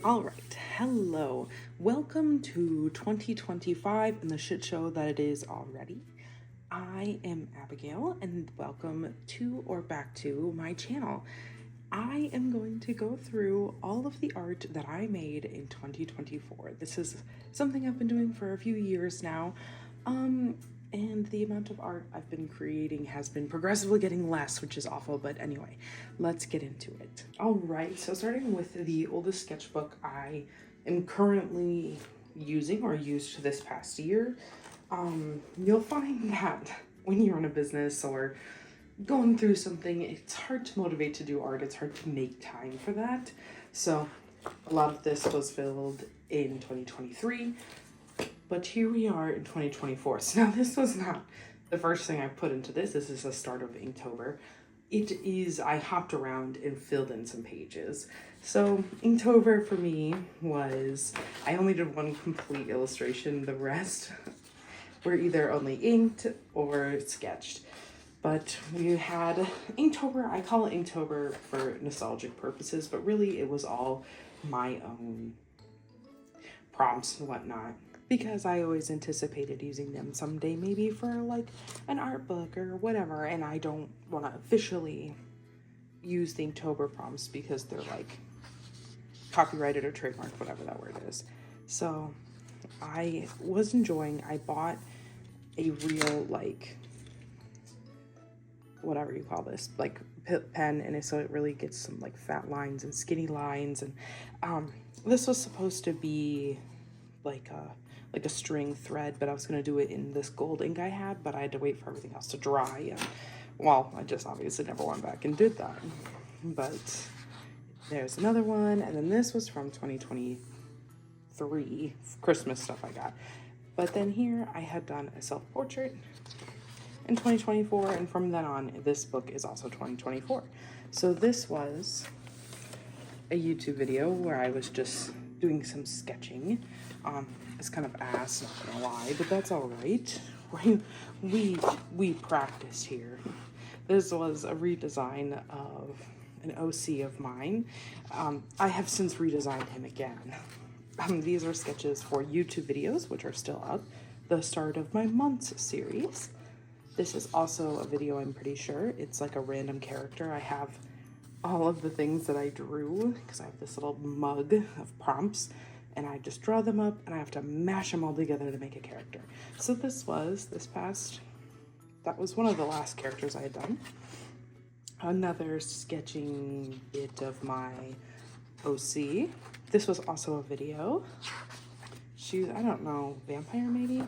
All right, hello. Welcome to 2025 and the shit show that it is already. I am Abigail and welcome to or back to my channel. I am going to go through all of the art that I made in 2024. This is something I've been doing for a few years now. And the amount of art I've been creating has been progressively getting less, which is awful, but anyway, let's get into it. All right, so starting with the oldest sketchbook I am currently using or used this past year, you'll find that when you're in a business or going through something, it's hard to motivate to do art. It's hard to make time for that. So a lot of this was filled in 2023. But here we are in 2024. So now this was not the first thing I put into this. This is the start of Inktober. I hopped around and filled in some pages. So Inktober for me was, I only did one complete illustration. The rest were either only inked or sketched. But we had Inktober. I call it Inktober for nostalgic purposes, but really it was all my own prompts and whatnot, because I always anticipated using them someday, maybe for like an art book or whatever, and I don't want to officially use the Inktober prompts because they're like copyrighted or trademarked, whatever that word is. So I was enjoying, I bought a real, like, whatever you call this, like pen, and so it really gets some like fat lines and skinny lines, and this was supposed to be like a string thread, but I was going to do it in this gold ink I had, but I had to wait for everything else to dry, and well, I just obviously never went back and did that. But there's another one, and then this was from 2023 Christmas stuff I got. But then here I had done a self-portrait in 2024, and from then on this book is also 2024. So this was a YouTube video where I was just doing some sketching. It's kind of ass, not gonna lie, but that's all right. We practice here. This was a redesign of an OC of mine. I have since redesigned him again. These are sketches for YouTube videos, which are still up, the start of my months series. This is also a video, I'm pretty sure. It's like a random character. I have all of the things that I drew because I have this little mug of prompts, and I just draw them up and I have to mash them all together to make a character. So that was one of the last characters I had done. Another sketching bit of my OC. This was also a video. I don't know, vampire maybe?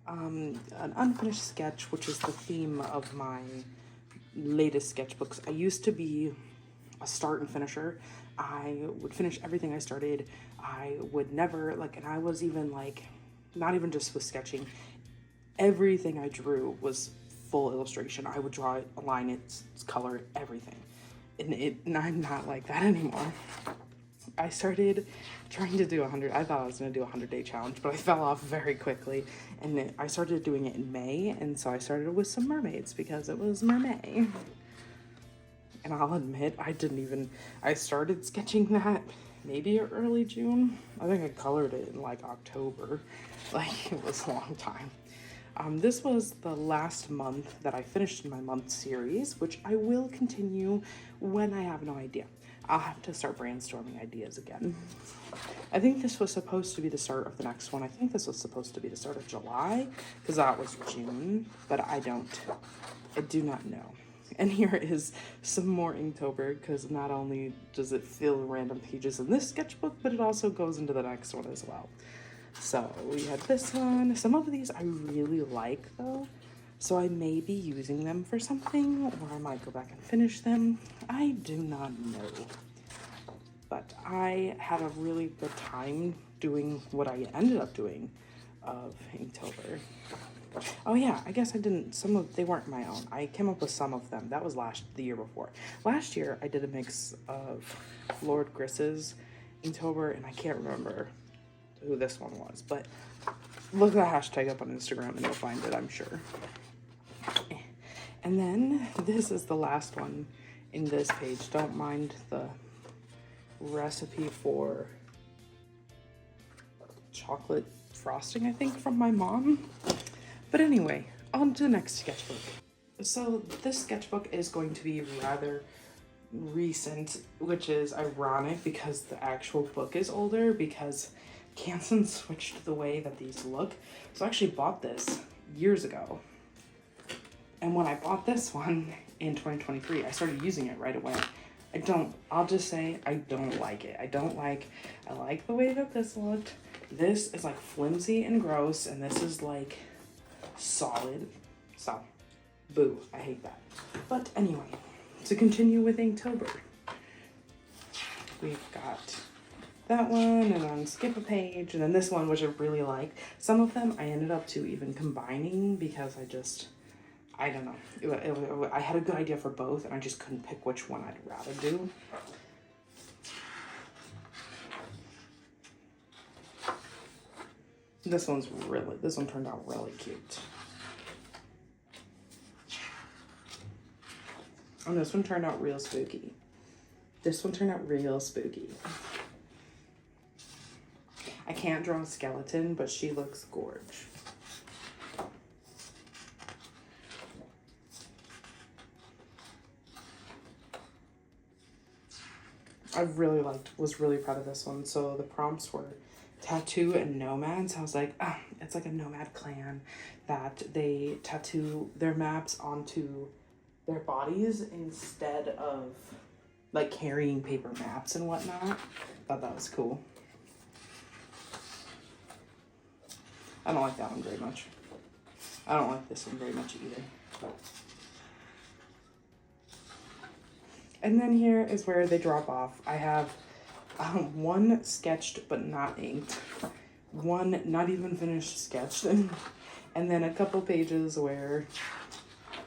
An unfinished sketch, which is the theme of my latest sketchbooks. I used to be a start and finisher. I would finish everything I started. I would never, like, and I was even like, not even just with sketching, everything I drew was full illustration. I would draw it, align it, color it, everything. And I'm not like that anymore. I started trying to do I thought I was going to do a 100-day challenge, but I fell off very quickly. And I started doing it in May, and so I started with some mermaids because it was Mermay. And I'll admit, I started sketching that maybe early June. I think I colored it in like October. Like, it was a long time. This was the last month that I finished in my month series, which I will continue when I have no idea. I'll have to start brainstorming ideas again. I think this was supposed to be the start of the next one. I think this was supposed to be the start of July, because that was June, but I do not know. And here is some more Inktober, because not only does it fill random pages in this sketchbook, but it also goes into the next one as well. So we had this one. Some of these I really like though, so I may be using them for something, or I might go back and finish them. I do not know. But I had a really good time doing what I ended up doing of Inktober. Oh yeah, I guess they weren't my own. I came up with some of them. That was the year before. Last year I did a mix of Lord Griss's Inktober, and I can't remember who this one was, but look the hashtag up on Instagram and you'll find it, I'm sure. And then this is the last one in this page. Don't mind the recipe for chocolate frosting, I think, from my mom. But anyway, on to the next sketchbook. So this sketchbook is going to be rather recent, which is ironic because the actual book is older, because Canson switched the way that these look. So I actually bought this years ago. And when I bought this one in 2023, I started using it right away. I'll just say I don't like it. I like the way that this looked. This is like flimsy and gross, and this is like solid. So, boo, I hate that. But anyway, to continue with Inktober, we've got that one, and then skip a page, and then this one, which I really like. Some of them I ended up to even combining because I don't know. I had a good idea for both, and I just couldn't pick which one I'd rather do. This one turned out really cute. And this one turned out real spooky. I can't draw a skeleton, but she looks gorge. Was really proud of this one. So the prompts were tattoo and nomads. I was like, it's like a nomad clan that they tattoo their maps onto their bodies instead of like carrying paper maps and whatnot. Thought that was cool. I don't like that one very much. I don't like this one very much either. And then here is where they drop off. I have one sketched but not inked, one not even finished sketched, and then a couple pages where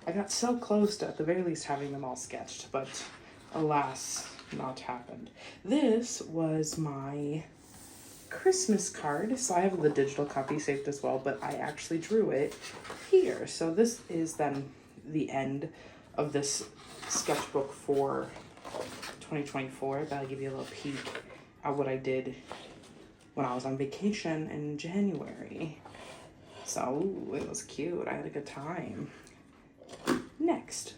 I got so close to at the very least having them all sketched, but alas, not happened. This was my Christmas card, so I have the digital copy saved as well, but I actually drew it here. So this is then the end of this sketchbook for 2024. That'll give you a little peek at what I did when I was on vacation in January. So it was cute. I had a good time. Next.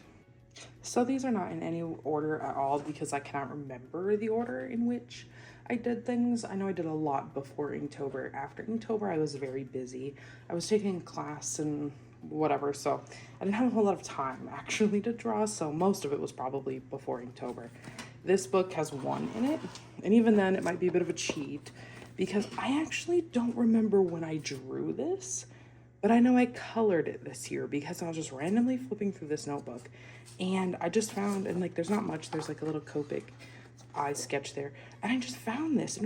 So these are not in any order at all because I cannot remember the order in which I did things. I know I did a lot before Inktober. After Inktober, I was very busy. I was taking class and whatever, so I didn't have a whole lot of time actually to draw, so most of it was probably before Inktober. This book has one in it, and even then it might be a bit of a cheat because I actually don't remember when I drew this, but I know I colored it this year because I was just randomly flipping through this notebook and I just found, and like there's not much, there's like a little Copic eye sketch there, and I just found this, and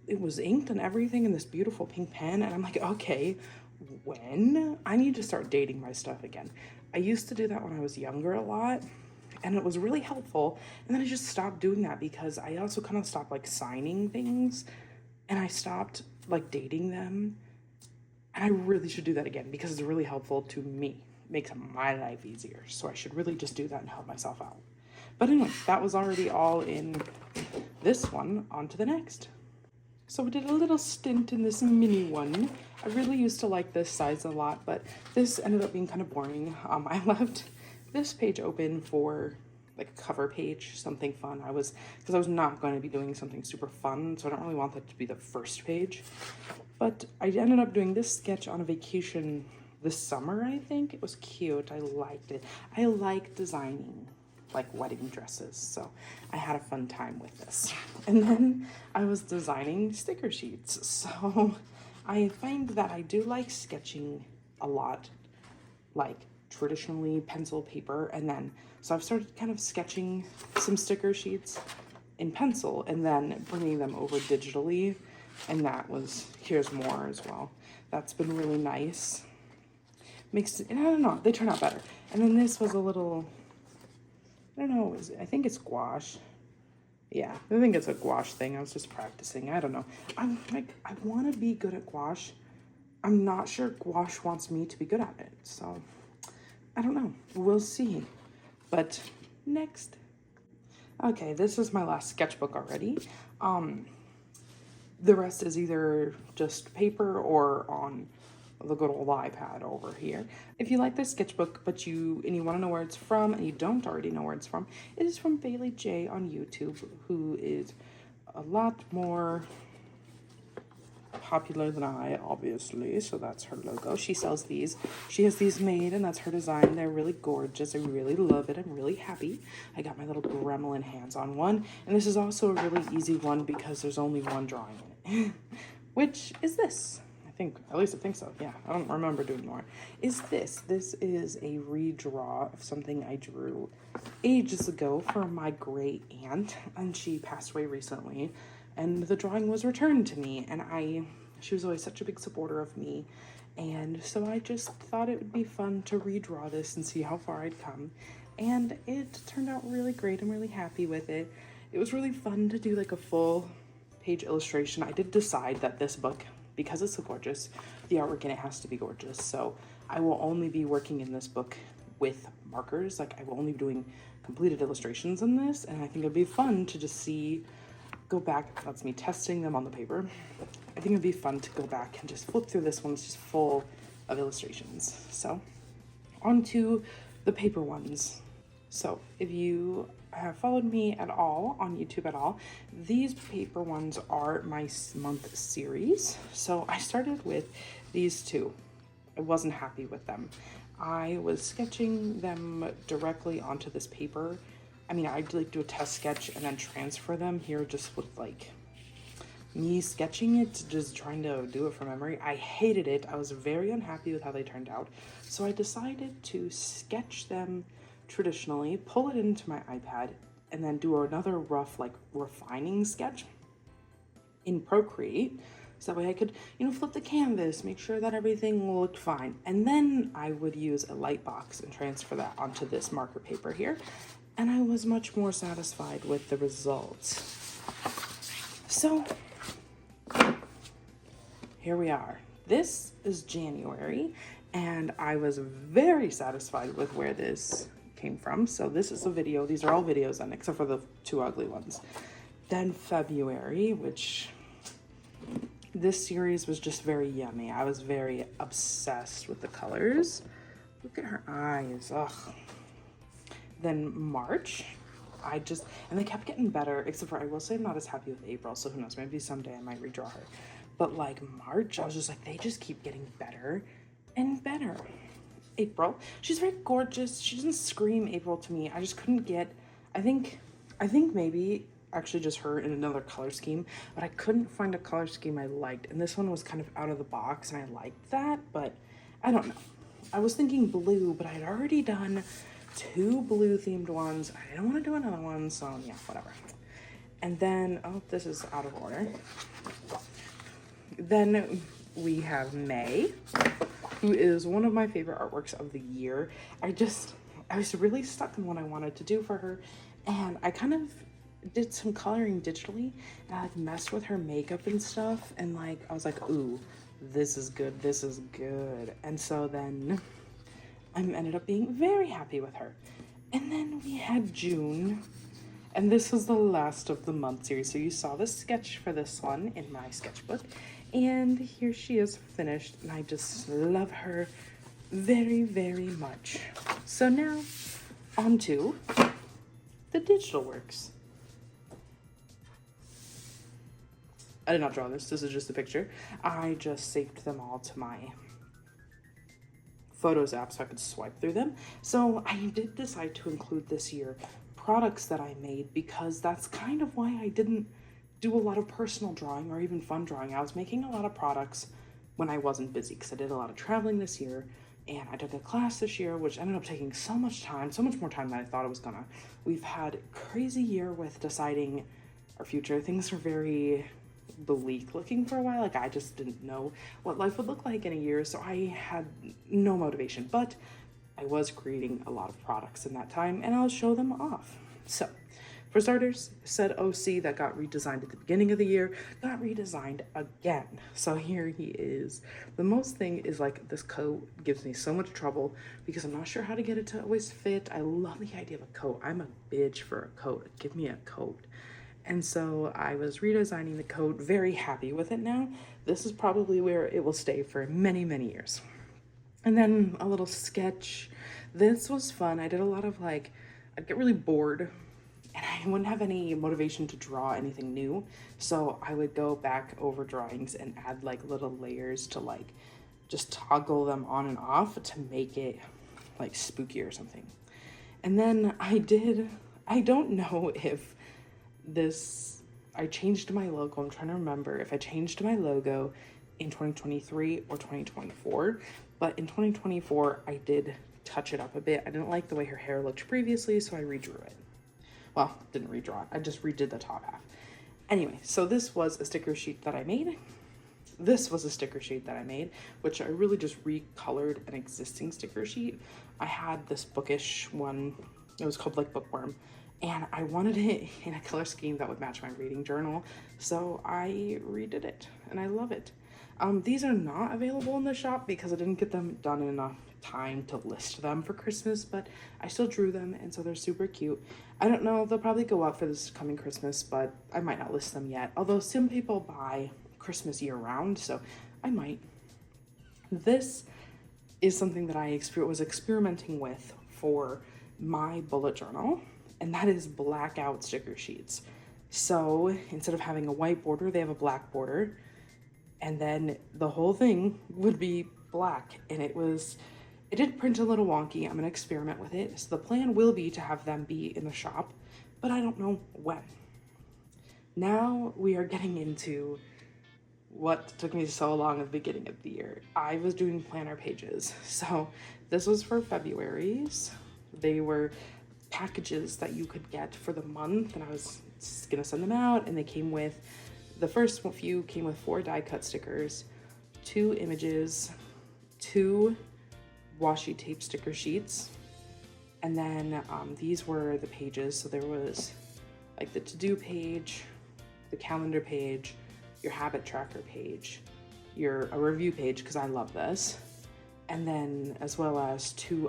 it was inked and everything in this beautiful pink pen, and I'm like, okay, when? I need to start dating my stuff again. I used to do that when I was younger a lot, and it was really helpful, and then I just stopped doing that because I also kind of stopped like signing things, and I stopped like dating them, and I really should do that again because it's really helpful to me. It makes my life easier, so I should really just do that and help myself out. But anyway, that was already all in this one. On to the next. So we did a little stint in this mini one. I really used to like this size a lot, but this ended up being kind of boring. I left this page open for like a cover page, something fun. Because I was not going to be doing something super fun, so I don't really want that to be the first page. But I ended up doing this sketch on a vacation this summer, I think. It was cute. I liked it. I like designing like wedding dresses, so I had a fun time with this. And then I was designing sticker sheets, so I find that I do like sketching a lot, like traditionally pencil paper, and then so I've started kind of sketching some sticker sheets in pencil and then bringing them over digitally, and that was, here's more as well. That's been really nice. Makes it, I don't know, they turn out better. And then this was a little, I don't know, I think it's gouache. Yeah, I think it's a gouache thing. I was just practicing. I don't know. I'm like, I want to be good at gouache. I'm not sure gouache wants me to be good at it. So, I don't know. We'll see. But next. Okay, this is my last sketchbook already. The rest is either just paper or on the good old iPad over here. If you like this sketchbook, but you want to know where it's from and you don't already know where it's from, it is from Bailey J on YouTube, who is a lot more popular than I, obviously. So that's her logo. She sells these. She has these made, and that's her design. They're really gorgeous. I really love it. I'm really happy. I got my little gremlin hands on one, and this is also a really easy one because there's only one drawing in it, which is this. At least I think so. Yeah, I don't remember doing more. This is a redraw of something I drew ages ago for my great aunt, and she passed away recently, and the drawing was returned to me, and she was always such a big supporter of me, and so I just thought it would be fun to redraw this and see how far I'd come, and it turned out really great. I'm really happy with it. It was really fun to do like a full page illustration. I did decide that this book, because it's so gorgeous, the artwork in it has to be gorgeous. So I will only be working in this book with markers. Like, I will only be doing completed illustrations in this, and I think it'd be fun to just go back. That's me testing them on the paper. I think it'd be fun to go back and just flip through this one. It's just full of illustrations. So on to the paper ones. So if you have followed me at all on YouTube at all, these paper ones are my month series. So I started with these two. I wasn't happy with them. I was sketching them directly onto this paper. I mean, I'd like do a test sketch and then transfer them here, just with like me sketching it, just trying to do it from memory. I hated it. I was very unhappy with how they turned out. So I decided to sketch them traditionally, pull it into my iPad, and then do another rough, like, refining sketch in Procreate. So that way I could, flip the canvas, make sure that everything looked fine. And then I would use a light box and transfer that onto this marker paper here. And I was much more satisfied with the results. So here we are. This is January, and I was very satisfied with where this came from. So this is a video. These are all videos then, except for the two ugly ones. Then February, which this series was just very yummy. I was very obsessed with the colors. Look at her eyes. Ugh. Then March, and they kept getting better, except for I will say I'm not as happy with April, so who knows, maybe someday I might redraw her. But like March, I was just like, they just keep getting better and better. April, she's very gorgeous. She doesn't scream April to me. I just couldn't get, I think maybe actually just her in another color scheme, but I couldn't find a color scheme I liked, and this one was kind of out of the box, and I liked that, but I don't know. I was thinking blue, but I had already done 2 blue themed ones. I didn't want to do another one, so yeah, whatever. And then, oh, this is out of order. Then we have May, who is one of my favorite artworks of the year. I was really stuck in what I wanted to do for her, and I kind of did some coloring digitally, and I like messed with her makeup and stuff, and like I was like, ooh, this is good, and so then I ended up being very happy with her. And then we had June, and this was the last of the month series. So you saw the sketch for this one in my sketchbook, and here she is finished, and I just love her very, very much. So now on to the digital works. I did not draw this. This is just a picture. I just saved them all to my Photos app so I could swipe through them. So I did decide to include this year products that I made, because that's kind of why I didn't do a lot of personal drawing or even fun drawing. I was making a lot of products when I wasn't busy, because I did a lot of traveling this year, and I took a class this year, which ended up taking so much time, so much more time than I thought it was gonna. We've had a crazy year with deciding our future. Things are very bleak looking for a while. Like, I just didn't know what life would look like in a year, so I had no motivation, but I was creating a lot of products in that time, and I'll show them off. So For starters, said OC that got redesigned at the beginning of the year got redesigned again. So here he is. The most thing is like this coat gives me so much trouble because I'm not sure how to get it to always fit. I love the idea of a coat. I'm a bitch for a coat. Give me a coat. And so I was redesigning the coat, very happy with it now. This is probably where it will stay for many, many years. And then a little sketch. This was fun. I did a lot of like, I'd get really bored and I wouldn't have any motivation to draw anything new. So I would go back over drawings and add like little layers to like just toggle them on and off to make it like spooky or something. And then I don't know if I changed my logo. I'm trying to remember if I changed my logo in 2023 or 2024, but in 2024, I did touch it up a bit. I didn't like the way her hair looked previously, so I redrew it. Well, didn't redraw it. I just redid the top half. Anyway, so this was a sticker sheet that I made. Which I really just recolored an existing sticker sheet. I had this bookish one. It was called like Bookworm. And I wanted it in a color scheme that would match my reading journal. So I redid it and I love it. These are not available in the shop because I didn't get them done in enough time to list them for Christmas, but I still drew them and so they're super cute. I don't know, they'll probably go up for this coming Christmas, but I might not list them yet. Although some people buy Christmas year round, so I might. This is something that I was experimenting with for my bullet journal, and that is blackout sticker sheets. So instead of having a white border, they have a black border, and then the whole thing would be black. And it did print a little wonky. I'm gonna experiment with it. So the plan will be to have them be in the shop, but I don't know when. Now we are getting into what took me so long at the beginning of the year. I was doing planner pages. So this was for February's. They were packages that you could get for the month, and I was gonna send them out, and they came with, the first few came with 4 die cut stickers, 2 images, 2 washi tape sticker sheets, and then these were the pages. So there was like the to-do page, the calendar page, your habit tracker page, a review page, because I love this, and then as well as 2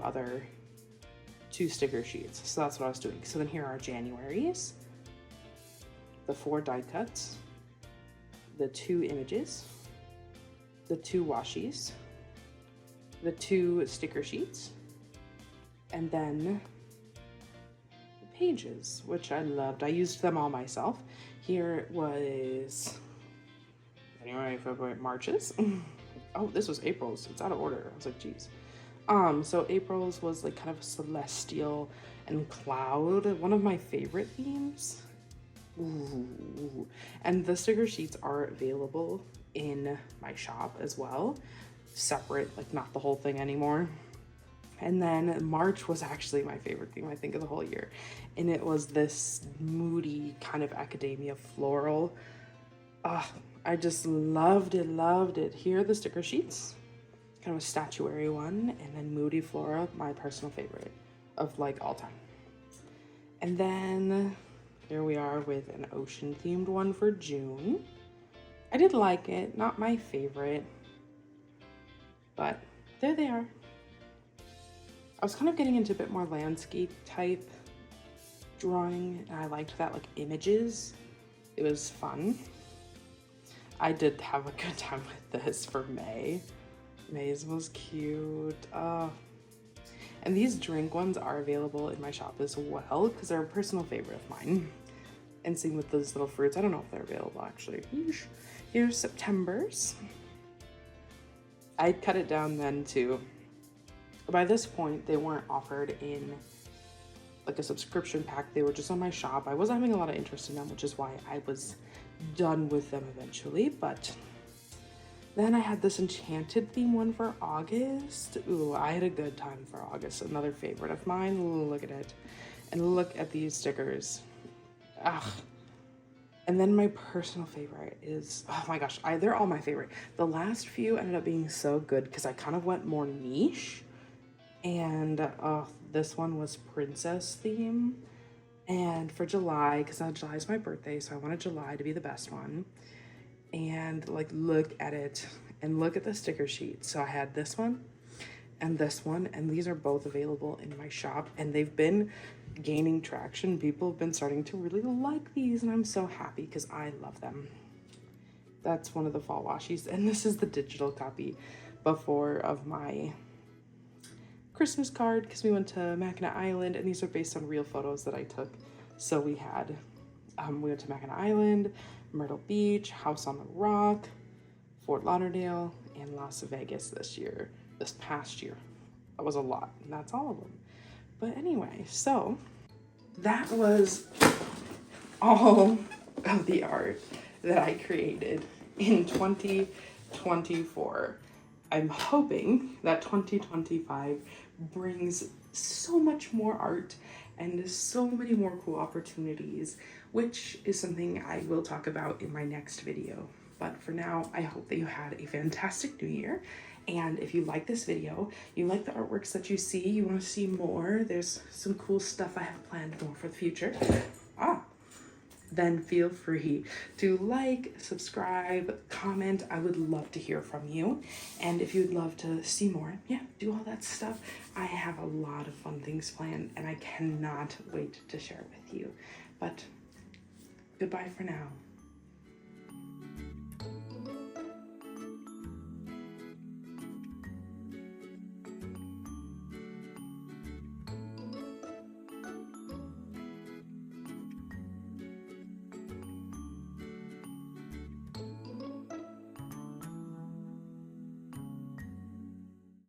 sticker sheets. So that's what I was doing. So then here are January's, the 4 die cuts, the 2 images, the 2 washies, the 2 sticker sheets, and then the pages, which I loved. I used them all myself. Here was January, February, March's. Oh, this was April's. It's out of order. I was like, geez. So April's was like kind of celestial and cloud, one of my favorite themes. Ooh. And the sticker sheets are available in my shop as well, separate, like not the whole thing anymore. And then March was actually my favorite theme, I think, of the whole year. And it was this moody kind of academia floral. I just loved it. Here are the sticker sheets, kind of a statuary one, and then moody floral, my personal favorite of like all time. And then here we are with an ocean themed one for June. I did like it, not my favorite, but there they are. I was kind of getting into a bit more landscape type drawing, and I liked that, like images. It was fun. I did have a good time with this for May. May's was cute. And these drink ones are available in my shop as well because they're a personal favorite of mine. And same with those little fruits. I don't know if they're available actually. Here's September's. I cut it down then too. By this point, they weren't offered in like a subscription pack. They were just on my shop. I wasn't having a lot of interest in them, which is why I was done with them eventually. But then I had this enchanted theme one for August. Ooh, I had a good time for August. Another favorite of mine. Ooh, look at it. And look at these stickers. And then my personal favorite is, oh my gosh, they're all my favorite. The last few ended up being so good because I kind of went more niche. And this one was princess theme. And for July, because now July is my birthday, so I wanted July to be the best one. And like, look at it and look at the sticker sheet. So I had this one and this one, and these are both available in my shop, and they've been gaining traction. People have been starting to really like these, and I'm so happy because I love them. That's one of the fall washies, and this is the digital copy before of my Christmas card, because we went to Mackinac Island, and these are based on real photos that I took. So we had, we went to Mackinac Island, Myrtle Beach, House on the Rock, Fort Lauderdale, and Las Vegas this past year. That was a lot, and that's all of them. But anyway, so that was all of the art that I created in 2024. I'm hoping that 2025 brings so much more art and so many more cool opportunities, which is something I will talk about in my next video. But for now, I hope that you had a fantastic new year. And if you like this video, you like the artworks that you see, you want to see more, there's some cool stuff I have planned more for the future, then feel free to like, subscribe, comment. I would love to hear from you. And if you'd love to see more, yeah, do all that stuff. I have a lot of fun things planned, and I cannot wait to share with you. But goodbye for now.